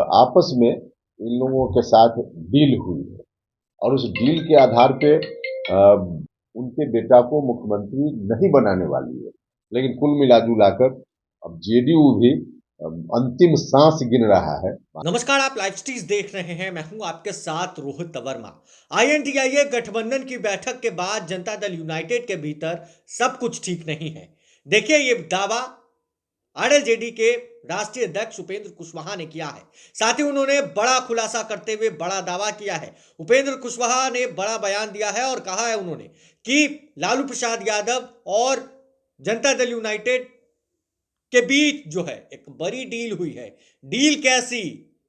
आपस में इन लोगों के साथ डील हुई है और उस डील के आधार पे उनके बेटा को मुख्यमंत्री नहीं बनाने वाली है। लेकिन कुल मिला जुलाकर अब जेडीयू भी अंतिम सांस गिन रहा है। नमस्कार, आप लाइव स्ट्रीज देख रहे हैं। मैं हूं आपके साथ रोहित वर्मा। आईएनडीआईए गठबंधन की बैठक के बाद जनता दल यूनाइटेड के भीतर सब कुछ ठीक नहीं है। देखिए, ये दावा आरएलजेडी के राष्ट्रीय अध्यक्ष उपेंद्र कुशवाहा ने किया है। साथ ही उन्होंने बड़ा खुलासा करते हुए बड़ा दावा किया है। उपेंद्र कुशवाहा ने बड़ा बयान दिया है और कहा है उन्होंने कि लालू प्रसाद यादव और जनता दल यूनाइटेड के बीच जो है एक बड़ी डील हुई है। डील कैसी?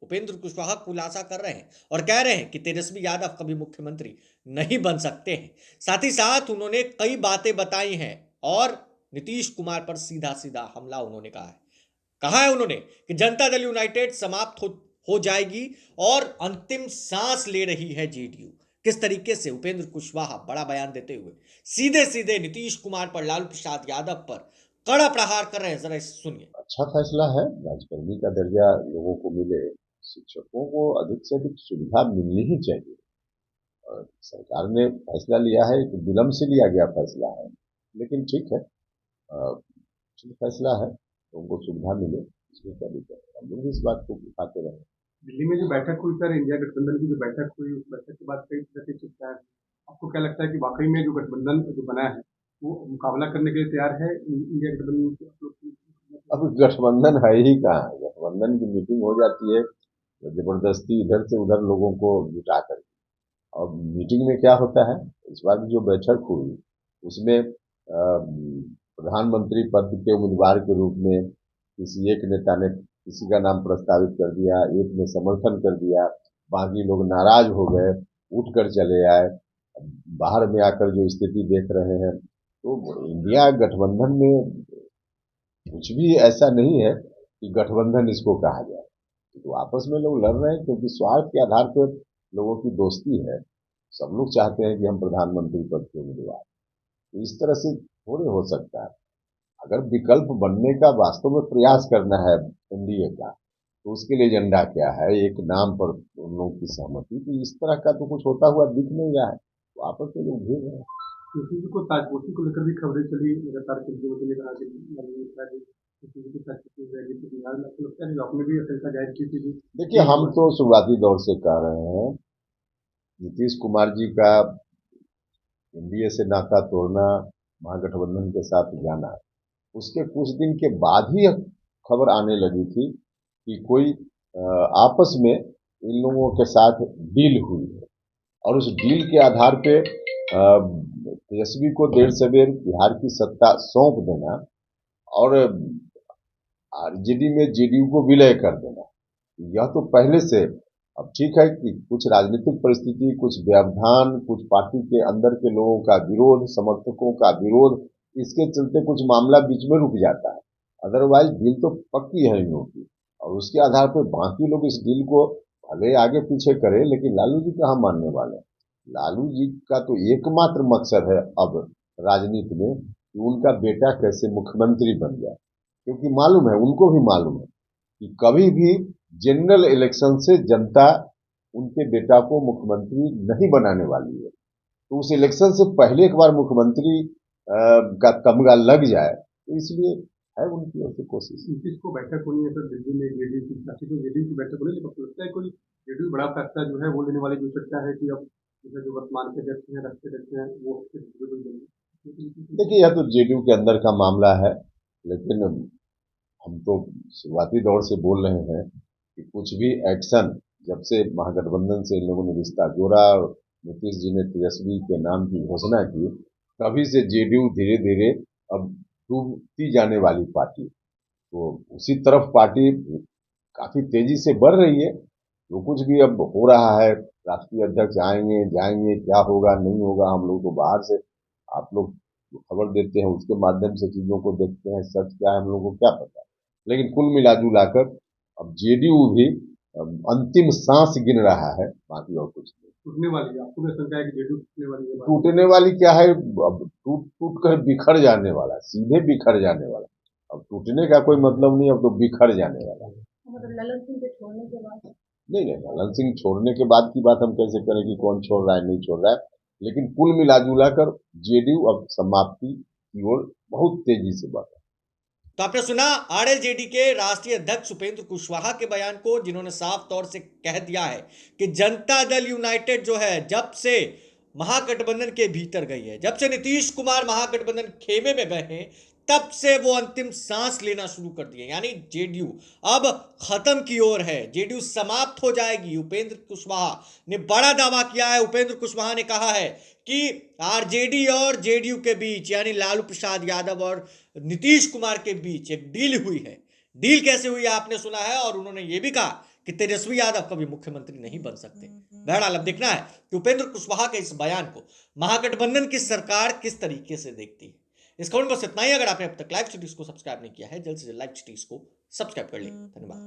उपेंद्र कुशवाहा खुलासा कर रहे हैं और कह रहे हैं कि तेजस्वी यादव कभी मुख्यमंत्री नहीं बन सकते हैं। साथ ही साथ उन्होंने कई बातें बताई हैं और नीतीश कुमार पर सीधा सीधा हमला उन्होंने कहा है उन्होंने कि जनता दल यूनाइटेड समाप्त हो जाएगी और अंतिम सांस ले रही है जेडीयू। किस तरीके से उपेंद्र कुशवाहा बड़ा बयान देते हुए सीधे सीधे नीतीश कुमार पर, लालू प्रसाद यादव पर कड़ा प्रहार कर रहे हैं, जरा सुनिए। अच्छा फैसला है, राजकर्मी का दर्जा लोगों को मिले। शिक्षकों को अधिक से अधिक सुविधा मिलनी ही चाहिए और सरकार ने फैसला लिया है, एक विलम्ब से लिया गया फैसला है, लेकिन ठीक है। उचित फैसला है तो उनको सुविधा मिले, इसमें क्या दिक्कत है। हम लोग भी इस बात को उठाते रहे। दिल्ली में जो बैठक हुई सर, इंडिया गठबंधन की जो बैठक हुई, उस बैठक के बाद कई तरह की चर्चा है। आपको क्या लगता है कि वाकई में जो गठबंधन जो बना है वो मुकाबला करने के लिए तैयार है इंडिया गठबंधन की? अब गठबंधन है ही कहाँ। गठबंधन की मीटिंग हो जाती है तो जबरदस्ती इधर से उधर लोगों को जुटा कर। और मीटिंग में क्या होता है, इस बार की जो बैठक हुई उसमें प्रधानमंत्री पद के उम्मीदवार के रूप में किसी एक नेता ने किसी का नाम प्रस्तावित कर दिया, एक ने समर्थन कर दिया, बाकी लोग नाराज हो गए, उठ कर चले आए। बाहर में आकर जो स्थिति देख रहे हैं तो इंडिया गठबंधन में कुछ भी ऐसा नहीं है कि गठबंधन इसको कहा जाए। तो आपस में लोग लड़ रहे हैं क्योंकि स्वार्थ के आधार पर लोगों की दोस्ती है। सब लोग चाहते हैं कि हम प्रधानमंत्री पद के उम्मीदवार। तो इस तरह से थोड़े हो सकता है। अगर विकल्प बनने का वास्तव में प्रयास करना है एनडीए का, तो उसके लिए एजेंडा क्या है, एक नाम पर उन लोगों की सहमति। तो इस तरह का तो कुछ होता हुआ दिख नहीं रहा है, तो आपस में लोग भेज रहे हैं। किसी को ताजपोशी को लेकर भी खबरें चली लगातार, ने कहा कि आपने भी आशंका जाहिर की थी। देखिए, हम तो शुरुआती दौर से कह रहे हैं नीतीश कुमार जी का एनडीए से नाता तोड़ना, महागठबंधन के साथ जाना, उसके कुछ दिन के बाद ही खबर आने लगी थी कि कोई आपस में इन लोगों के साथ डील हुई है और उस डील के आधार पे तेजस्वी को देर सवेर बिहार की सत्ता सौंप देना और आरजेडी में जेडीयू को विलय कर देना। यह तो पहले से। अब ठीक है कि कुछ राजनीतिक परिस्थिति, कुछ व्यवधान, कुछ पार्टी के अंदर के लोगों का विरोध, समर्थकों का विरोध, इसके चलते कुछ मामला बीच में रुक जाता है। अदरवाइज डील तो पक्की है इन लोगों की और उसके आधार पर बाकी लोग इस डील को भले आगे पीछे करें, लेकिन लालू जी कहाँ मानने वाले हैं। लालू जी का तो एकमात्र मकसद है अब राजनीति में कि उनका बेटा कैसे मुख्यमंत्री बन जाए, क्योंकि मालूम है, उनको भी मालूम है कि कभी भी जनरल इलेक्शन से जनता उनके बेटा को मुख्यमंत्री नहीं बनाने वाली है। तो उस इलेक्शन से पहले एक बार मुख्यमंत्री का तमगा लग जाए, तो इसलिए है उनकी ओर से कोशिश। नीतीश को बैठक होनी है सर दिल्ली में, जेडीयू की जेडीयू की बैठक होनी है, लेकिन लगता है कोई जेडीयू बड़ा फैसला जो है वो लेने वाली जो चर्चा है कि अब जो वर्तमान के अध्यक्ष हैं, राष्ट्रीय अध्यक्ष हैं, वो देखिए, यह तो जेडीयू के अंदर का मामला है, लेकिन हम तो शुरुआती दौर से बोल रहे हैं कि कुछ भी एक्शन, जब से महागठबंधन से इन लोगों ने रिश्ता जोड़ा और नीतीश जी ने तेजस्वी के नाम की घोषणा की, तभी से जेडीयू धीरे धीरे अब डूबती जाने वाली पार्टी, तो उसी तरफ पार्टी काफी तेजी से बढ़ रही है। जो कुछ भी अब हो रहा है, राष्ट्रीय अध्यक्ष आएंगे जाएंगे, क्या होगा नहीं होगा, हम लोग तो बाहर से, आप लोग खबर देते हैं उसके माध्यम से चीजों को देखते हैं, सच क्या है हम लोगों को क्या पता। लेकिन कुल मिला जुलाकर अब जेडीयू भी अंतिम सांस गिन रहा है, बाकी और कुछ नहीं। टूटने वाली है, आपको भी शंका है कि जेडीयू टूटने वाली है? टूटने वाली क्या है, अब टूट टूट कर बिखर जाने वाला, सीधे बिखर जाने वाला। अब टूटने का कोई मतलब नहीं, अब तो बिखर जाने वाला। मतलब ललन सिंह के छोड़ने के बाद? नहीं नहीं, ललन सिंह छोड़ने के बाद की बात हम कैसे करें कि कौन छोड़ रहा है नहीं छोड़ रहा है, लेकिन कुल मिला जुला कर जेडीयू अब समाप्ति की ओर बहुत तेजी से बढ़ रहा है। तो आपने सुना आरएलजेडी के राष्ट्रीय अध्यक्ष उपेंद्र कुशवाहा के बयान को, जिन्होंने साफ तौर से कह दिया है कि जनता दल यूनाइटेड जो है जब से महागठबंधन के भीतर गई है, जब से नीतीश कुमार महागठबंधन खेमे में गए हैं, तब से वो अंतिम सांस लेना शुरू कर दिए। यानी जेडीयू अब खत्म की ओर है, जेडीयू समाप्त हो जाएगी। उपेंद्र कुशवाहा ने बड़ा दावा किया है। उपेंद्र कुशवाहा ने कहा है कि आरजेडी और जेडीयू के बीच, यानी लालू प्रसाद यादव और नीतीश कुमार के बीच एक डील हुई है। डील कैसे हुई आपने सुना है, और उन्होंने ये भी कहा कि तेजस्वी यादव कभी मुख्यमंत्री नहीं बन सकते। बहरहाल अब देखना है कि उपेंद्र कुशवाहा के इस बयान को महागठबंधन की सरकार किस तरीके से देखती है। इस खबर में बस इतना ही। अगर आपने अब तक लाइव सिटीज को सब्सक्राइब नहीं किया है, जल्द से जल्द लाइव सिटीज को सब्सक्राइब कर लें। धन्यवाद।